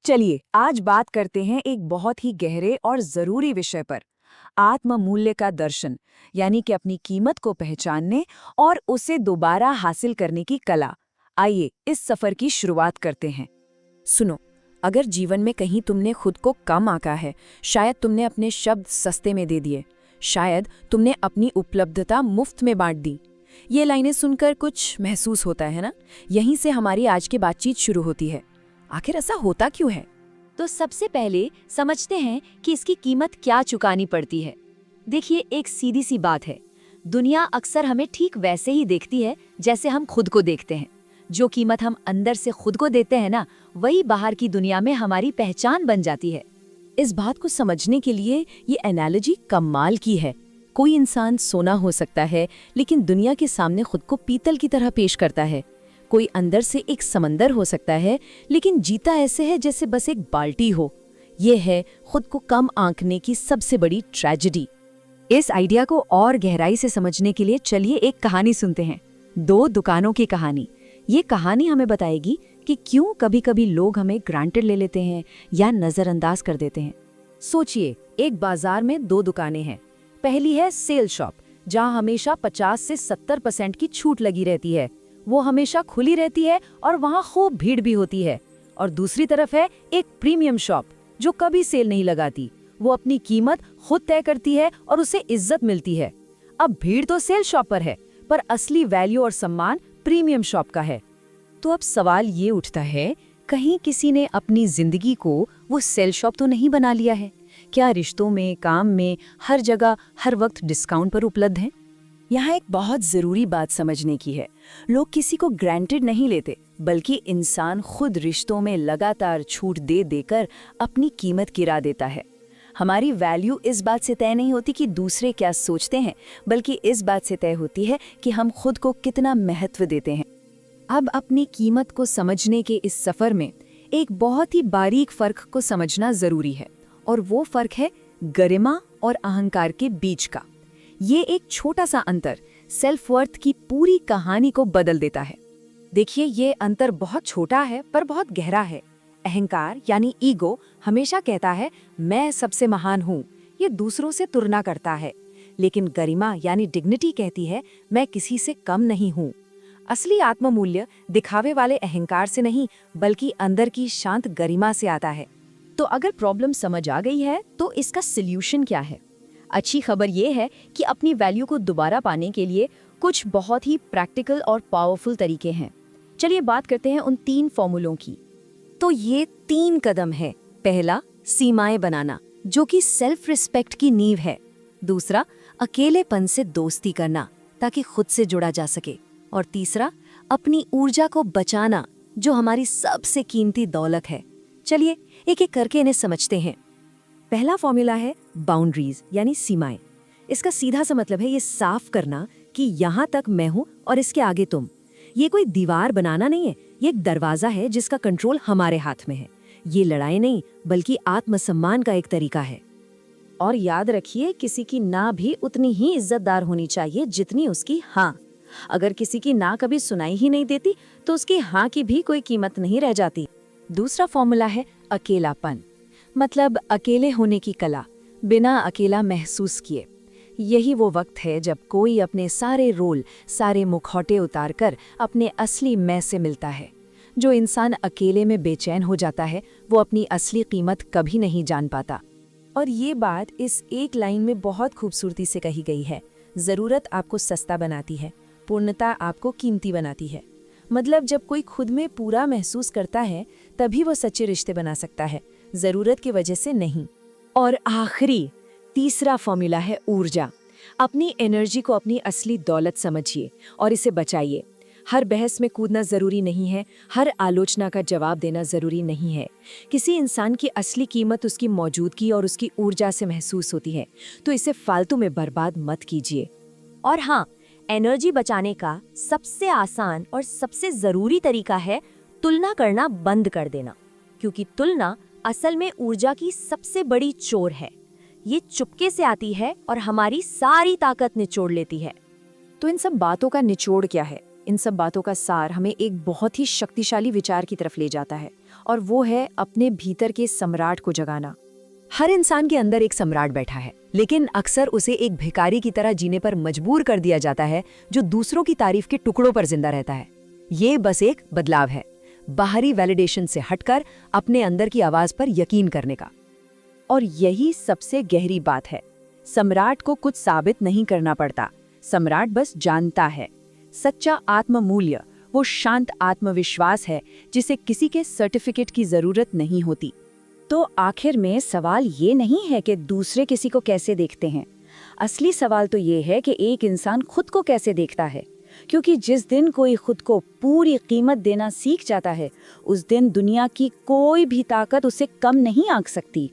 चलिए आज बात करते हैं एक बहुत ही गहरे और जरूरी विषय पर, आत्म मूल्य का दर्शन, यानी कि अपनी कीमत को पहचानने और उसे दोबारा हासिल करने की कला। आइए इस सफर की शुरुआत करते हैं। सुनो, अगर जीवन में कहीं तुमने खुद को कम आंका है, शायद तुमने अपने शब्द सस्ते में दे दिए, शायद तुमने अपनी उपलब्धता मुफ्त में बांट दी। ये लाइनें सुनकर कुछ महसूस होता है ना? यहीं से हमारी आज की बातचीत शुरू होती है। आखिर ऐसा होता क्यों है? तो सबसे पहले समझते हैं कि इसकी कीमत क्या चुकानी पड़ती है। देखिए, एक सीधी सी बात है, दुनिया अक्सर हमें ठीक वैसे ही देखती है जैसे हम खुद को देखते हैं। जो कीमत हम अंदर से खुद को देते हैं ना, वही बाहर की दुनिया में हमारी पहचान बन जाती है। इस बात को समझने के लिए ये एनालॉजी कमाल की है। कोई इंसान सोना हो सकता है, लेकिन दुनिया के सामने खुद को पीतल की तरह पेश करता है। कोई अंदर से एक समंदर हो सकता है, लेकिन जीता ऐसे है जैसे बस एक बाल्टी हो। ये है खुद को कम आंकने की सबसे बड़ी ट्रेजेडी। इस आइडिया को और गहराई से समझने के लिए चलिए एक कहानी सुनते हैं, दो दुकानों की कहानी। ये कहानी हमें बताएगी कि क्यों कभी-कभी लोग हमें ग्रांटेड ले लेते हैं या नजरअंदाज कर देते हैं। सोचिए, एक बाजार में दो दुकानें हैं। पहली है सेल शॉप, जहां हमेशा 50 से 70% की छूट लगी रहती है। वो हमेशा खुली रहती है और वहां खूब भीड़ भी होती है। और दूसरी तरफ है एक प्रीमियम शॉप, जो कभी सेल नहीं लगाती। वो अपनी कीमत खुद तय करती है और उसे इज्जत मिलती है। अब भीड़ तो सेल शॉप पर है, पर असली वैल्यू और सम्मान प्रीमियम शॉप का है। तो अब सवाल ये उठता है, कहीं किसी ने अपनी जिंदगी को वो सेल शॉप तो नहीं बना लिया है? क्या रिश्तों में, काम में, हर जगह हर वक्त डिस्काउंट पर उपलब्ध हैं? यहाँ एक बहुत ज़रूरी बात समझने की है। लोग किसी को ग्रांटेड नहीं लेते, बल्कि इंसान खुद रिश्तों में लगातार छूट दे देकर अपनी कीमत गिरा देता है। हमारी वैल्यू इस बात से तय नहीं होती कि दूसरे क्या सोचते हैं, बल्कि इस बात से तय होती है कि हम खुद को कितना महत्व देते हैं। अब अपनी कीमत को समझने के इस सफ़र में एक बहुत ही बारीक फ़र्क को समझना ज़रूरी है, और वो फ़र्क है गरिमा और अहंकार के बीच का। ये एक छोटा सा अंतर सेल्फ वर्थ की पूरी कहानी को बदल देता है। देखिए, ये अंतर बहुत छोटा है पर बहुत गहरा है। अहंकार यानी ईगो हमेशा कहता है मैं सबसे महान हूँ, ये दूसरों से तुलना करता है। लेकिन गरिमा यानी डिग्निटी कहती है मैं किसी से कम नहीं हूँ। असली आत्ममूल्य दिखावे वाले अहंकार से नहीं, बल्कि अंदर की शांत गरिमा से आता है। तो अगर प्रॉब्लम समझ आ गई है, तो इसका सल्यूशन क्या है? अच्छी खबर ये है कि अपनी वैल्यू को दोबारा पाने के लिए कुछ बहुत ही प्रैक्टिकल और पावरफुल तरीके हैं। चलिए बात करते हैं उन 3 फॉर्मूलों की। तो ये 3 कदम है। पहला, सीमाएं बनाना, जो कि सेल्फ रिस्पेक्ट की नींव है। दूसरा, अकेलेपन से दोस्ती करना, ताकि खुद से जुड़ा जा सके। और तीसरा, अपनी ऊर्जा को बचाना, जो हमारी सबसे कीमती दौलत है। चलिए एक एक करके इन्हें समझते हैं। पहला फॉर्मूला है बाउंड्रीज यानी सीमाएं। इसका सीधा सा मतलब है ये साफ करना कि यहाँ तक मैं हूँ और इसके आगे तुम। ये कोई दीवार बनाना नहीं है, ये एक दरवाजा है जिसका कंट्रोल हमारे हाथ में है। ये लड़ाई नहीं, बल्कि आत्मसम्मान का एक तरीका है। और याद रखिए, किसी की ना भी उतनी ही इज्जतदार होनी चाहिए जितनी उसकी हाँ। अगर किसी की ना कभी सुनाई ही नहीं देती, तो उसकी हाँ की भी कोई कीमत नहीं रह जाती। दूसरा फॉर्मूला है अकेलापन, मतलब अकेले होने की कला, बिना अकेला महसूस किए। यही वो वक्त है जब कोई अपने सारे रोल, सारे मुखौटे उतारकर अपने असली मैं से मिलता है। जो इंसान अकेले में बेचैन हो जाता है, वो अपनी असली कीमत कभी नहीं जान पाता। और ये बात इस एक लाइन में बहुत खूबसूरती से कही गई है। ज़रूरत आपको सस्ता बनाती है, पूर्णता आपको कीमती बनाती है। मतलब जब कोई खुद में पूरा महसूस करता है, तभी वो सच्चे रिश्ते बना सकता है, ज़रूरत की वजह से नहीं। और आखिरी, तीसरा फॉर्मूला है ऊर्जा। अपनी एनर्जी को अपनी असली दौलत समझिए और इसे बचाइए। हर बहस में कूदना ज़रूरी नहीं है, हर आलोचना का जवाब देना ज़रूरी नहीं है। किसी इंसान की असली कीमत उसकी मौजूदगी और उसकी ऊर्जा से महसूस होती है, तो इसे फालतू में बर्बाद मत कीजिए। और हाँ, एनर्जी बचाने का सबसे आसान और सबसे ज़रूरी तरीका है तुलना करना बंद कर देना, क्योंकि तुलना असल में ऊर्जा की सबसे बड़ी चोर है। ये चुपके से आती है और हमारी सारी ताकत निचोड़ लेती है। तो इन सब बातों का निचोड़ क्या है? इन सब बातों का सार हमें एक बहुत ही शक्तिशाली विचार की तरफ ले जाता है, और वो है अपने भीतर के सम्राट को जगाना। हर इंसान के अंदर एक सम्राट बैठा है, लेकिन अक्सर उसे एक भिखारी की तरह जीने पर मजबूर कर दिया जाता है, जो दूसरों की तारीफ के टुकड़ों पर जिंदा रहता है। ये बस एक बदलाव है, बाहरी वैलिडेशन से हटकर अपने अंदर की आवाज पर यकीन करने का। और यही सबसे गहरी बात है। सम्राट को कुछ साबित नहीं करना पड़ता, सम्राट बस जानता है। सच्चा आत्ममूल्य वो शांत आत्मविश्वास है जिसे किसी के सर्टिफिकेट की जरूरत नहीं होती। तो आखिर में सवाल ये नहीं है कि दूसरे किसी को कैसे देखते हैं, असली सवाल तो ये है कि एक इंसान खुद को कैसे देखता है। क्योंकि जिस दिन कोई खुद को पूरी कीमत देना सीख जाता है, उस दिन दुनिया की कोई भी ताकत उसे कम नहीं आंक सकती।